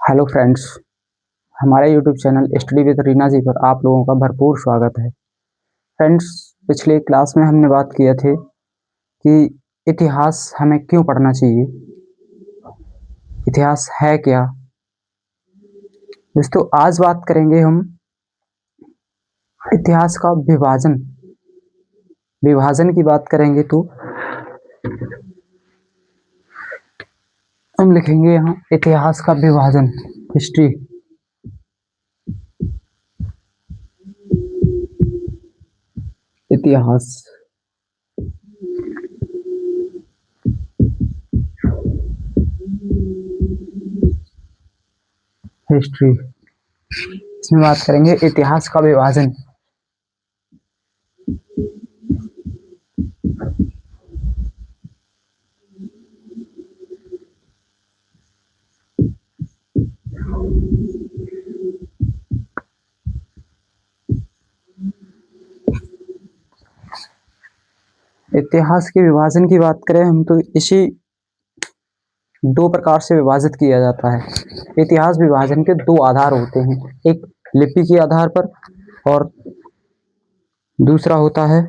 Hello friends, हमारे YouTube channel study with Reena ji पर आप लोगों का भरपूर स्वागत है। फ्रेंड्स, पिछले क्लास में हमने बात किए थे कि इतिहास हमें क्यों पढ़ना चाहिए, इतिहास है क्या। दोस्तों, आज बात करेंगे हम इतिहास का विभाजन। विभाजन की बात करेंगे तो हम लिखेंगे यहाँ इतिहास का विभाजन, हिस्ट्री। इतिहास हिस्ट्री, इसमें बात करेंगे इतिहास का विभाजन। इतिहास के विभाजन की बात करें हम तो इसी दो प्रकार से विभाजित किया जाता है। इतिहास विभाजन के दो आधार होते हैं, एक लिपि के आधार पर और दूसरा होता है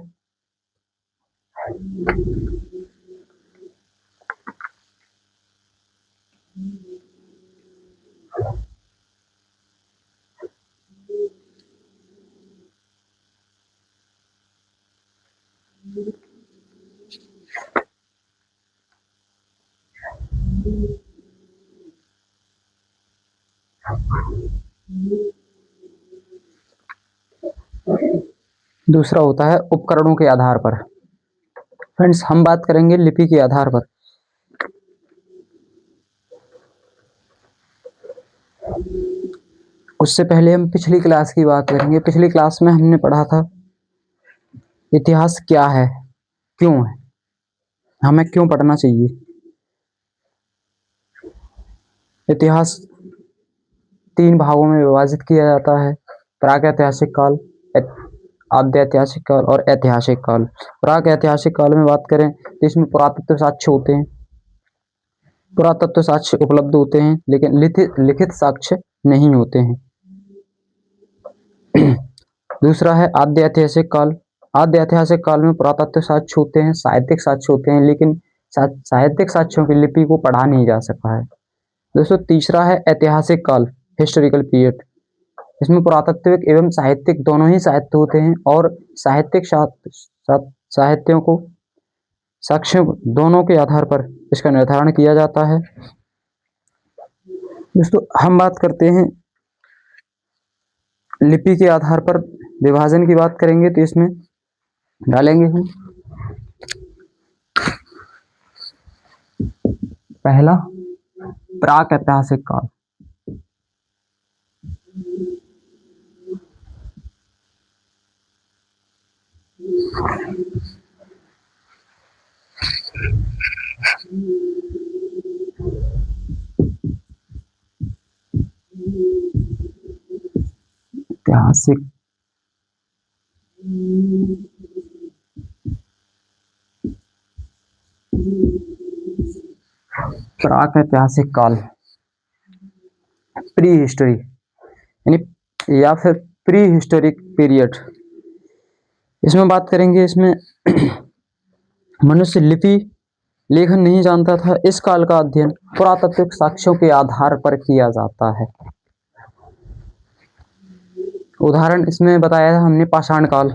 दूसरा होता है उपकरणों के आधार पर। फ्रेंड्स, हम बात करेंगे लिपि के आधार पर। उससे पहले हम पिछली क्लास की बात करेंगे। पिछली क्लास में हमने पढ़ा था इतिहास क्या है, क्यों है, हमें क्यों पढ़ना चाहिए। इतिहास तीन भागों में विभाजित किया जाता है, प्रागैतिहासिक काल, आद्य ऐतिहासिक काल और ऐतिहासिक काल। प्रागैतिहासिक काल में बात करें तो इसमें पुरातत्व साक्ष्य होते हैं, पुरातत्व साक्ष्य उपलब्ध होते हैं, लेकिन लिखित साक्ष्य नहीं होते हैं। दूसरा है आद्य ऐतिहासिक काल। आद्य ऐतिहासिक काल में पुरातत्व साक्ष्य होते हैं, साहित्यिक साक्ष्य होते हैं, लेकिन साहित्यिक साक्ष्यों की लिपि को पढ़ा नहीं जा सका है। दोस्तों, तीसरा है ऐतिहासिक काल, हिस्टोरिकल पीरियड। इसमें पुरातात्विक एवं साहित्यिक दोनों ही साहित्य होते हैं और साहित्यिक साहित्यों को साक्ष्य दोनों के आधार पर इसका निर्धारण किया जाता है। दोस्तों, हम बात करते हैं लिपि के आधार पर विभाजन की बात करेंगे तो इसमें डालेंगे हम पहला प्राक ऐतिहासिक काल। ऐतिहासिक प्राक ऐतिहासिक काल, प्री हिस्टोरी यानी या फिर प्री हिस्टोरिक पीरियड। इसमें बात करेंगे, इसमें मनुष्य लिपि लेखन नहीं जानता था। इस काल का अध्ययन पुरातात्विक साक्ष्यों के आधार पर किया जाता है। उदाहरण इसमें बताया था हमने पाषाण काल।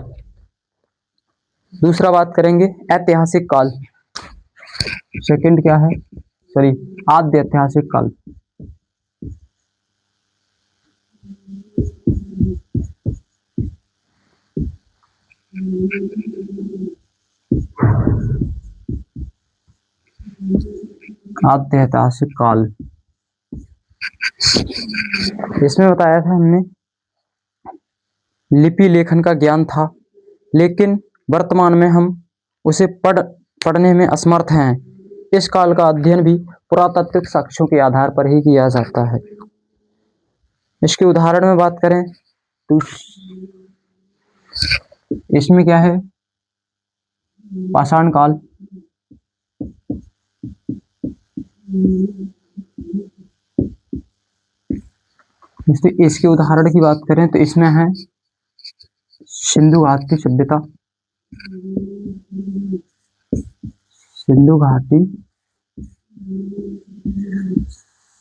दूसरा बात करेंगे ऐतिहासिक काल, सेकंड क्या है, सॉरी, आद्य ऐतिहासिक काल। आद्य ऐतिहासिक काल, इसमें बताया था हमने लिपि लेखन का ज्ञान था, लेकिन वर्तमान में हम उसे पढ़ने में असमर्थ हैं। इस काल का अध्ययन भी पुरातात्विक साक्ष्यों के आधार पर ही किया जाता है। इसके उदाहरण में बात करें तो इसमें क्या है, पाषाण काल, इसमें इसके उदाहरण की बात करें तो इसमें है सिंधु घाटी सभ्यता, सिंधु घाटी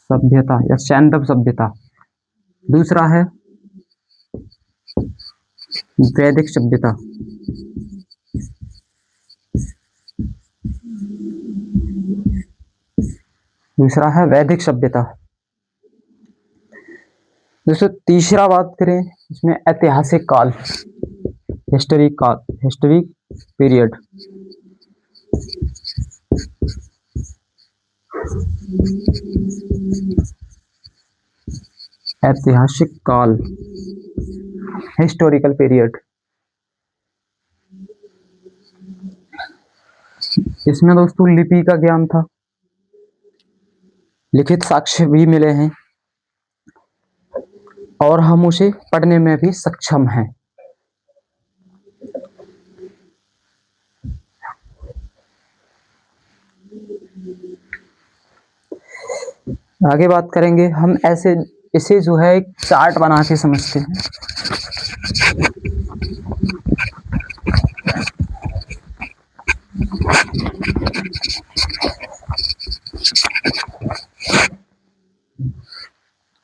सभ्यता या सैंधव सभ्यता। दूसरा है वैदिक सभ्यता, दूसरा है वैदिक सभ्यता। दोस्तों तीसरा बात करें इसमें ऐतिहासिक काल, हिस्टोरिक पीरियड। ऐतिहासिक काल, हिस्टोरिकल पीरियड। इसमें दोस्तों लिपि का ज्ञान था, लिखित साक्ष्य भी मिले हैं और हम उसे पढ़ने में भी सक्षम हैं। आगे बात करेंगे हम ऐसे इसे जो है एक चार्ट बना के समझते हैं।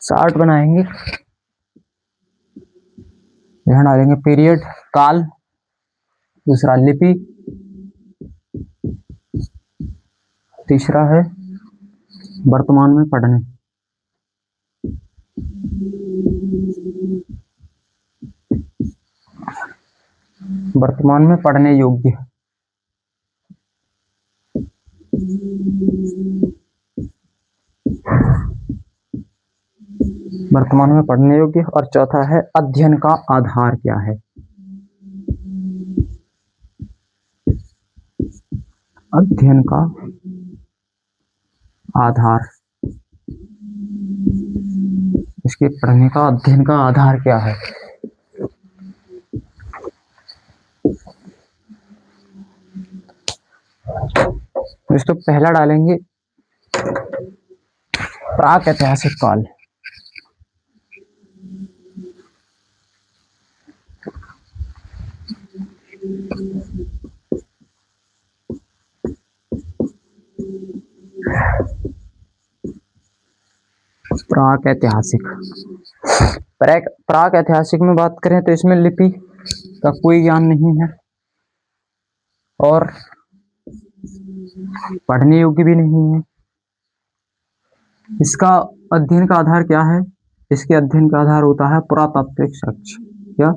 चार्ट बनाएंगे, यहाँ डालेंगे पीरियड काल, दूसरा लिपि, तीसरा है वर्तमान में पढ़ने, वर्तमान में पढ़ने योग्य। वर्तमान में पढ़ने योग्य। और चौथा है अध्ययन का आधार क्या है। अध्ययन का आधार, इसके पढ़ने का अध्ययन का आधार क्या है। दोस्तों पहला डालेंगे प्राक ऐतिहासिक काल। प्राक ऐतिहासिक, प्राक ऐतिहासिक में बात करें तो इसमें लिपि का कोई ज्ञान नहीं है और पढ़ने योग्य भी नहीं है। इसका अध्ययन का आधार क्या है। इसके अध्ययन का आधार होता है पुरातात्विक साक्ष्य। क्या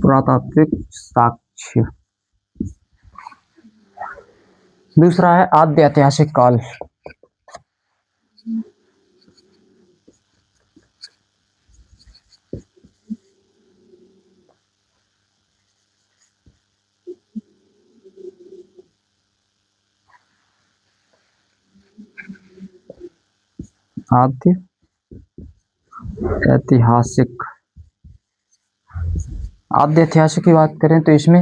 पुरातात्विक साक्ष्य। दूसरा है आद्य ऐतिहासिक काल। आद्य ऐतिहासिक, आद्य ऐतिहासिक की बात करें तो इसमें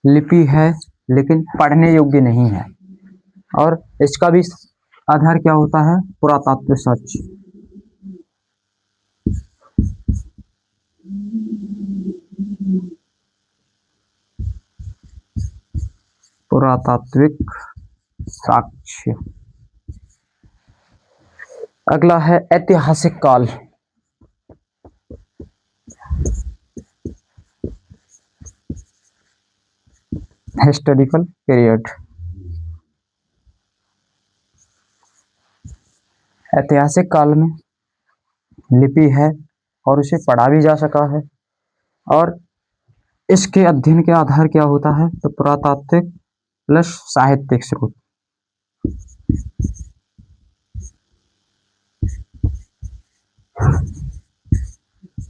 लिपि है लेकिन पढ़ने योग्य नहीं है और इसका भी आधार क्या होता है, पुरातात्विक साक्ष्य। पुरातात्विक साक्ष्य। अगला है ऐतिहासिक काल। Historical period. ऐतिहासिक काल में लिपि है और उसे पढ़ा भी जा सका है और इसके अध्ययन के आधार क्या होता है, तो पुरातात्विक प्लस साहित्यिक स्रोत।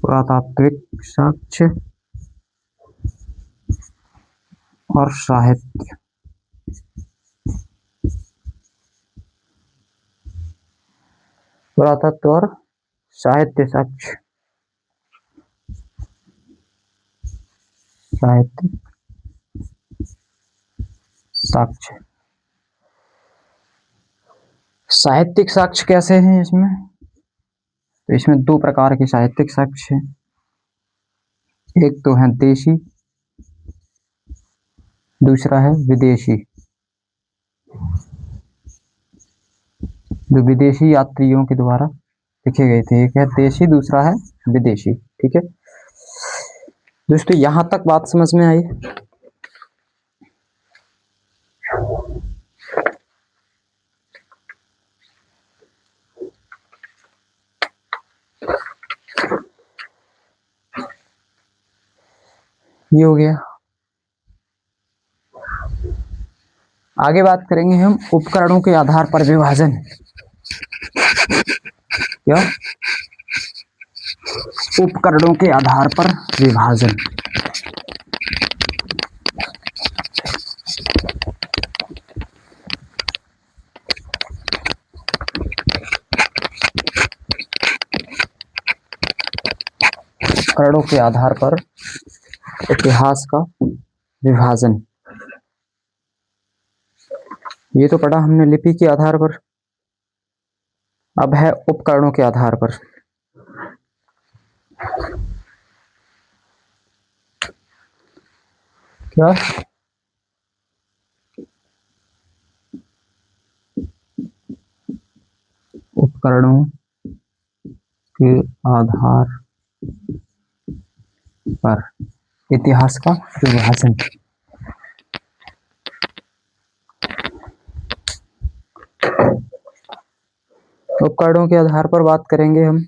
पुरातात्विक साक्ष्य और साहित्य। पुरातत्व और साहित्य साक्ष्य। साहित्यिक साक्ष्य। साहित्यिक साक्ष्य कैसे हैं इसमें? तो इसमें दो प्रकार के साहित्यिक साक्ष्य हैं। एक तो है देशी, दूसरा है विदेशी। जो विदेशी यात्रियों के द्वारा लिखे गए थे, एक है देशी, दूसरा है विदेशी। ठीक है दोस्तों, यहां तक बात समझ में आई? ये हो गया। आगे बात करेंगे हम उपकरणों के आधार पर विभाजन। क्या? उपकरणों के आधार पर विभाजन। उपकरणों के आधार पर इतिहास का विभाजन। ये तो पढ़ा हमने लिपि के आधार पर। अब है उपकरणों के आधार पर। क्या? उपकरणों के आधार पर इतिहास का विभाजन। उपकरणों के आधार पर बात करेंगे हम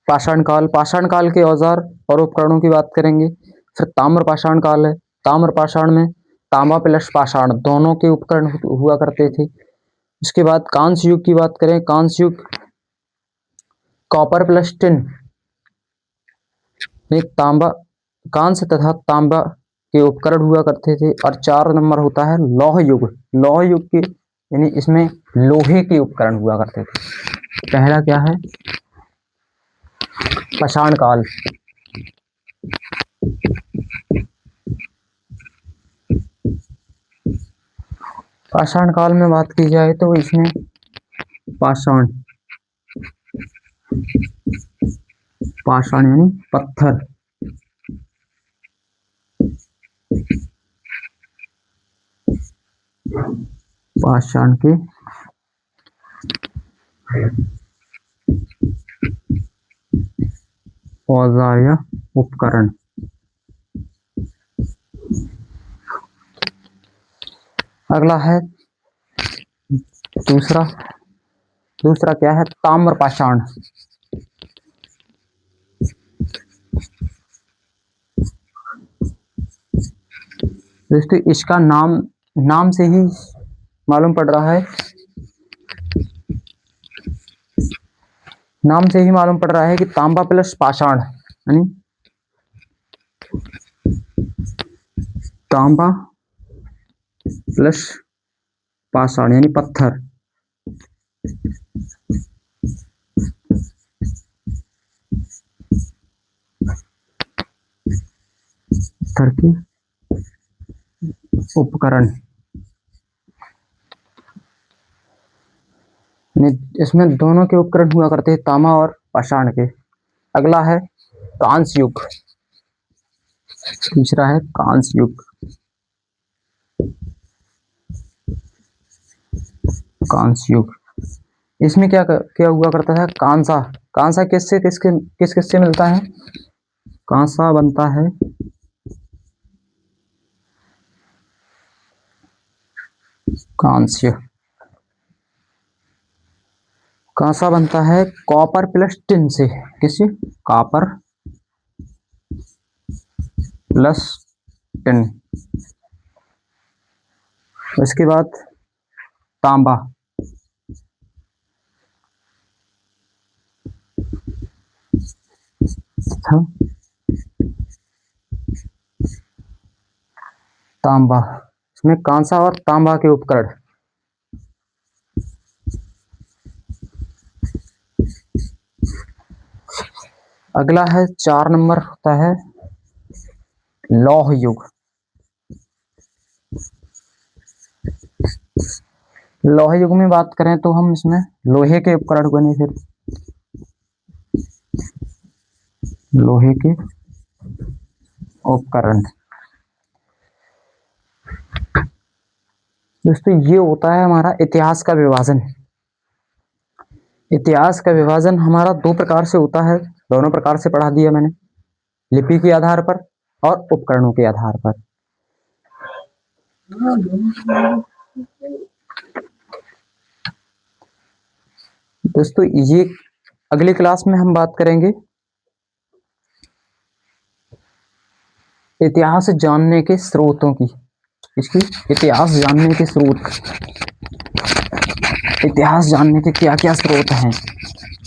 पाषाण काल। पाषाण काल के औजार और उपकरणों की बात करेंगे। फिर ताम्र पाषाण काल है। ताम्र पाषाण में तांबा प्लस पाषाण दोनों के उपकरण हुआ करते थे। उसके बाद कांस्य युग की बात करें, कांस्य युग कॉपर प्लस टिन में तांबा, कांस्य तथा तांबा के उपकरण हुआ करते थे। और 4 नंबर होता है लौह युग। लौह युग के यानी इसमें लोहे के उपकरण हुआ करते थे। पहला क्या है? पाषाण काल। पाषाण काल में बात की जाए तो इसमें पाषाण, पाषाण यानी पत्थर, पाषाण के औजार या उपकरण। अगला है दूसरा। दूसरा क्या है? ताम्र पाषाण। दोस्तों इसका नाम से ही मालूम पड़ रहा है, नाम से ही मालूम पड़ रहा है कि तांबा प्लस पाषाण यानी तांबा प्लस पाषाण यानी पत्थर। पत्थर के उपकरण। इसमें दोनों के उपकरण हुआ करते हैं, तांबा और पाषाण के। अगला है कांस्य युग। तीसरा है कांस्य युग। कांस्य युग, इसमें क्या क्या हुआ करता है? कांसा। कांसा किससे किस किससे मिलता है? कांसा बनता है कांस्य। कांसा बनता है कॉपर प्लस टिन से। किससे? Copper plus tin. इसके बाद तांबा। तांबा, इसमें कांसा और तांबा के उपकरण। अगला है 4 नंबर होता है लौह युग। लौह युग में बात करें तो हम इसमें लोहे के उपकरण बने, फिर लोहे के उपकरण। दोस्तों ये होता है हमारा इतिहास का विभाजन। इतिहास का विभाजन हमारा दो प्रकार से होता है, दोनों प्रकार से पढ़ा दिया मैंने, लिपि के आधार पर और उपकरणों के आधार पर। दोस्तों ये अगली क्लास में हम बात करेंगे इतिहास जानने के स्रोतों की। इसकी इतिहास जानने के स्रोत, इतिहास जानने के क्या क्या स्रोत हैं।